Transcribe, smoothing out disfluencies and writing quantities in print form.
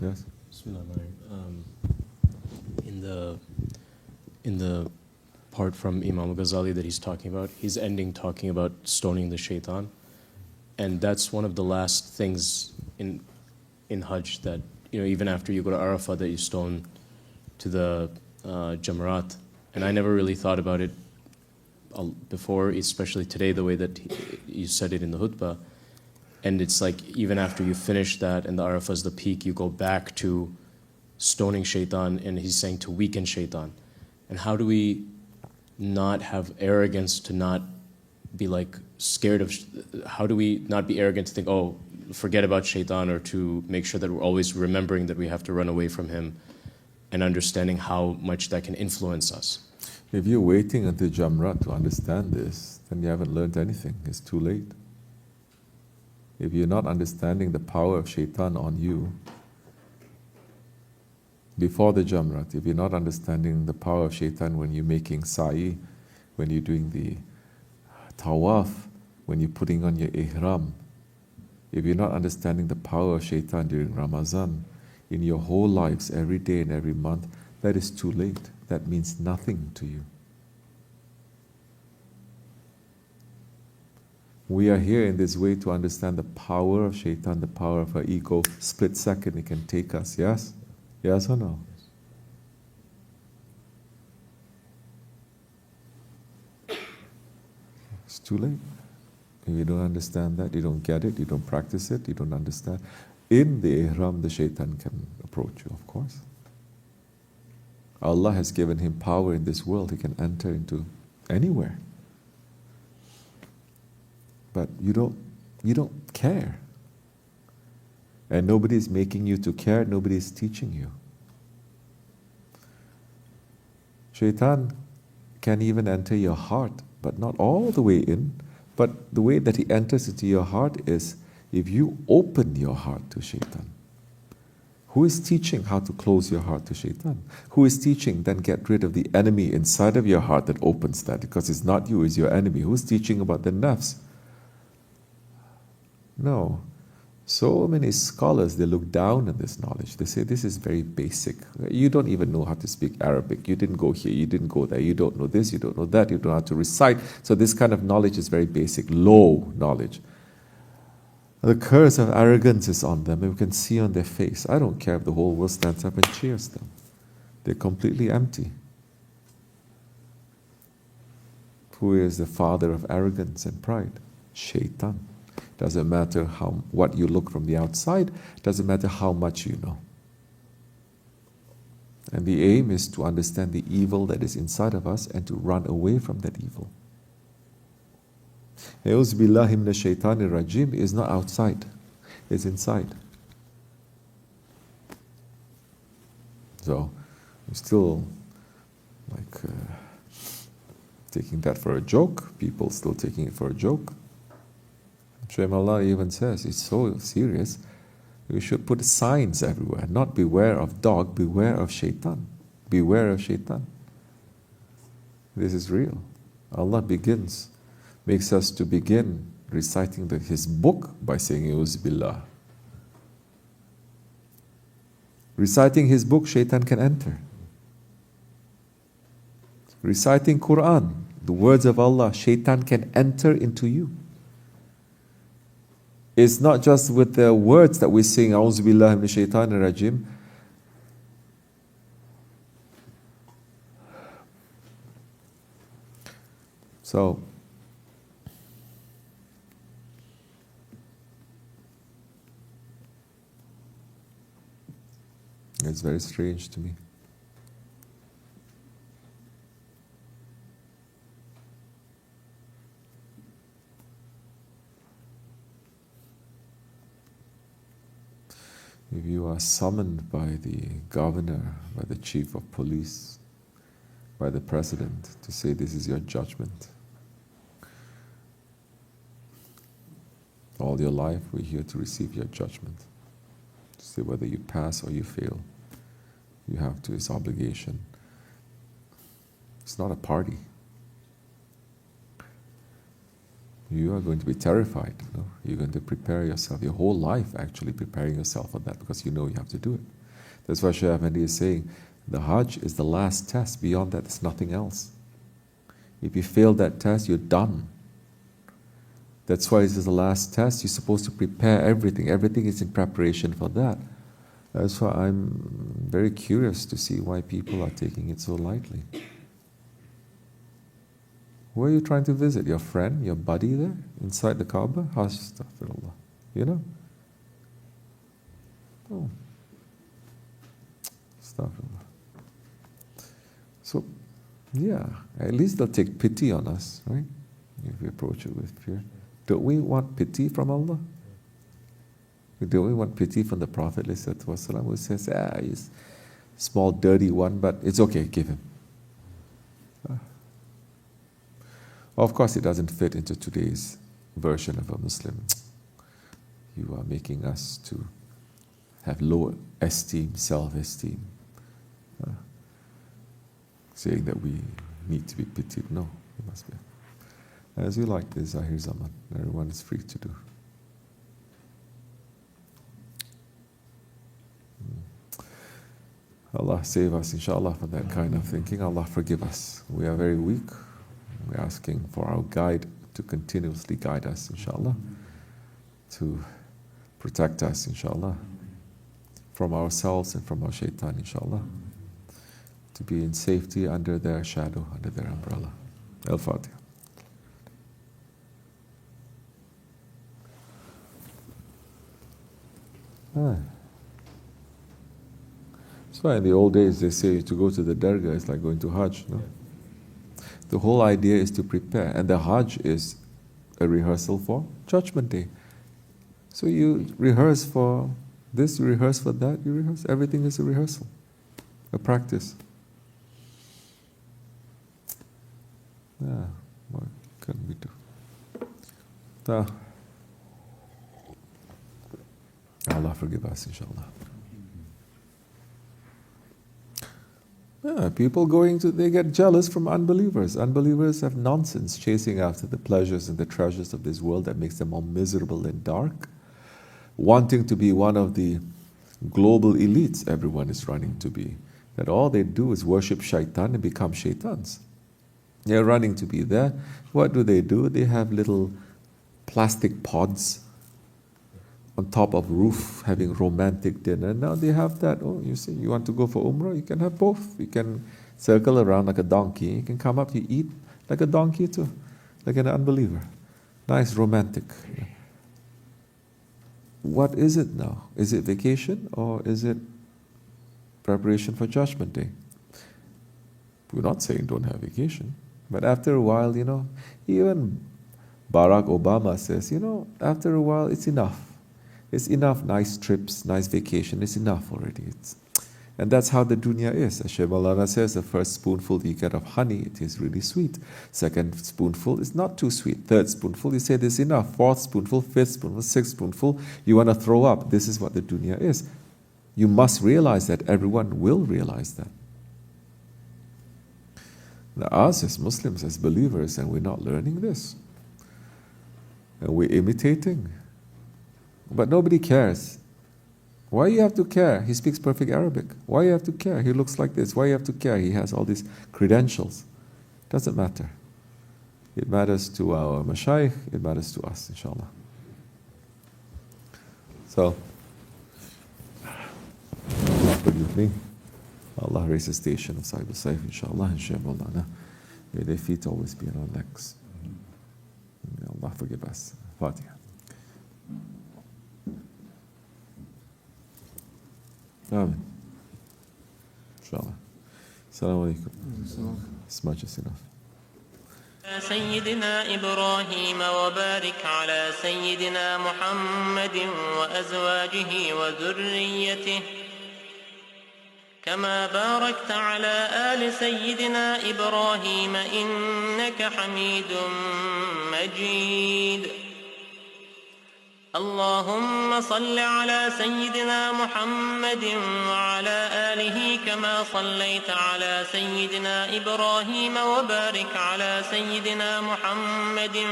Yes. In the part from Imam Ghazali that he's talking about, he's ending talking about stoning the shaitan, and that's one of the last things in Hajj that, even after you go to Arafah, that you stone to the Jamarat. And I never really thought about it before, especially today, the way that you said it in the khutbah. And it's like, even after you finish that and the Arafah is the peak, you go back to stoning shaitan, and he's saying to weaken shaitan. And how do we not have arrogance to not be like scared of, how do we not be arrogant to think, oh, forget about shaitan, or to make sure that we're always remembering that we have to run away from him and understanding how much that can influence us? If you're waiting until Jamrat to understand this, then you haven't learned anything. It's too late. If you're not understanding the power of shaitan on you before the Jamrat, if you're not understanding the power of shaitan when you're making sa'i, when you're doing the tawaf, when you're putting on your ihram, if you're not understanding the power of shaitan during Ramadan, in your whole lives, every day and every month, that is too late. That means nothing to you. We are here in this way to understand the power of shaitan, the power of our ego. Split second, it can take us, yes? Yes or no? It's too late. If you don't understand that, you don't get it, you don't practice it, you don't understand. In the ihram, the shaitan can approach you, of course. Allah has given him power in this world. He can enter into anywhere. But you don't care. And nobody is making you to care, nobody is teaching you. Shaitan can even enter your heart, but not all the way in. But the way that he enters into your heart is if you open your heart to shaitan. Who is teaching how to close your heart to shaitan? Who is teaching then get rid of the enemy inside of your heart that opens that? Because it's not you, it's your enemy. Who's teaching about the nafs? No. So many scholars, they look down on this knowledge. They say this is very basic. You don't even know how to speak Arabic. You didn't go here, you didn't go there. You don't know this, you don't know that. You don't know how to recite. So this kind of knowledge is very basic, low knowledge. The curse of arrogance is on them. You can see on their face. I don't care if the whole world stands up and cheers them. They're completely empty. Who is the father of arrogance and pride? Shaitan. Doesn't matter what you look from the outside. Doesn't matter how much you know. And the aim is to understand the evil that is inside of us and to run away from that evil. A'udhu billahi minash shaitanir rajim is not outside, it's inside. So, I'm still taking that for a joke, people still taking it for a joke. Shaykh Allah even says, it's so serious, we should put signs everywhere, not beware of dog, beware of shaitan. Beware of shaitan. This is real. Allah makes us to begin reciting His book by saying, A'udhu billah. Reciting His book, shaitan can enter. Reciting Quran, the words of Allah, shaitan can enter into you. It's not just with the words that we sing, A'udhu billahi minash shaitanir rajim. So, it's very strange to me. If you are summoned by the governor, by the chief of police, by the president to say this is your judgment, all your life we're here to receive your judgment, to say whether you pass or you fail. You have to, it's obligation. It's not a party. you are going to be terrified. You're going to prepare yourself, your whole life actually preparing yourself for that, because you know you have to do it. That's why Shaykh Ahmadi is saying, the Hajj is the last test. Beyond that, there's nothing else. If you fail that test, you're done. That's why this is the last test. You're supposed to prepare everything. Everything is in preparation for that. That's why I'm very curious to see why people are taking it so lightly. Who are you trying to visit? Your friend, your buddy there, inside the Kaaba? Astaghfirullah. You know? Oh. Astaghfirullah. So, yeah, at least they'll take pity on us, right? If we approach it with fear. Don't we want pity from Allah? Don't we want pity from the Prophet ﷺ, who says, he's a small dirty one, but it's okay, give him. Of course, it doesn't fit into today's version of a Muslim. You are making us to have low esteem, self-esteem. Saying that we need to be pitied. No, we must be. As you like this Zahir Zaman, everyone is free to do. Allah save us, inshallah, from that kind of thinking. Allah forgive us. We are very weak. We're asking for our guide to continuously guide us, inshallah, to protect us, inshallah, from ourselves and from our shaitan, inshallah, to be in safety under their shadow, under their umbrella. Al-Fatiha. That's why in the old days they say to go to the dargah is like going to Hajj. No? The whole idea is to prepare, and the Hajj is a rehearsal for Judgment Day. So you rehearse for this, you rehearse for that, you rehearse. Everything is a rehearsal, a practice. Yeah, what can we do? Allah forgive us, inshallah. Yeah, people they get jealous from unbelievers. Unbelievers have nonsense, chasing after the pleasures and the treasures of this world that makes them more miserable and dark. Wanting to be one of the global elites everyone is running to be. That all they do is worship shaitan and become shaitans. They're running to be there. What do? They have little plastic pods on top of roof having romantic dinner. Now they have that. Oh, you see, you want to go for Umrah? You can have both. You can circle around like a donkey. You can come up, you eat like a donkey too, like an unbeliever. Nice, romantic. What is it now? Is it vacation or is it preparation for Judgment Day? We're not saying don't have vacation. But after a while, even Barack Obama says, after a while it's enough. It's enough nice trips, nice vacation. It's enough already. And that's how the dunya is. As Shaykh Maulana says, the first spoonful you get of honey, it is really sweet. Second spoonful is not too sweet. Third spoonful, you say this is enough. Fourth spoonful, fifth spoonful, sixth spoonful, you want to throw up. This is what the dunya is. You must realize that. Everyone will realize that. Now, us as Muslims, as believers, and we're not learning this. And we're imitating. But nobody cares. Why you have to care? He speaks perfect Arabic. Why you have to care? He looks like this. Why you have to care? He has all these credentials. Doesn't matter. It matters to our mashayikh. It matters to us, inshallah. So, Allah forgive me. Allah raise the station of Sahib al-Saif, inshallah, and Shaykh Maulana. May their feet always be on our legs. May Allah forgive us. Fatiha. Amen. Inshallah. Assalamu alaikum. As much as enough. سيدنا إبراهيم وبارك على سيدنا محمد وأزواجه وذريته كما باركت على آل سيدنا إبراهيم إنك حميد مجيد اللهم صل على سيدنا محمد وعلى آله كما صليت على سيدنا إبراهيم وبارك على سيدنا محمد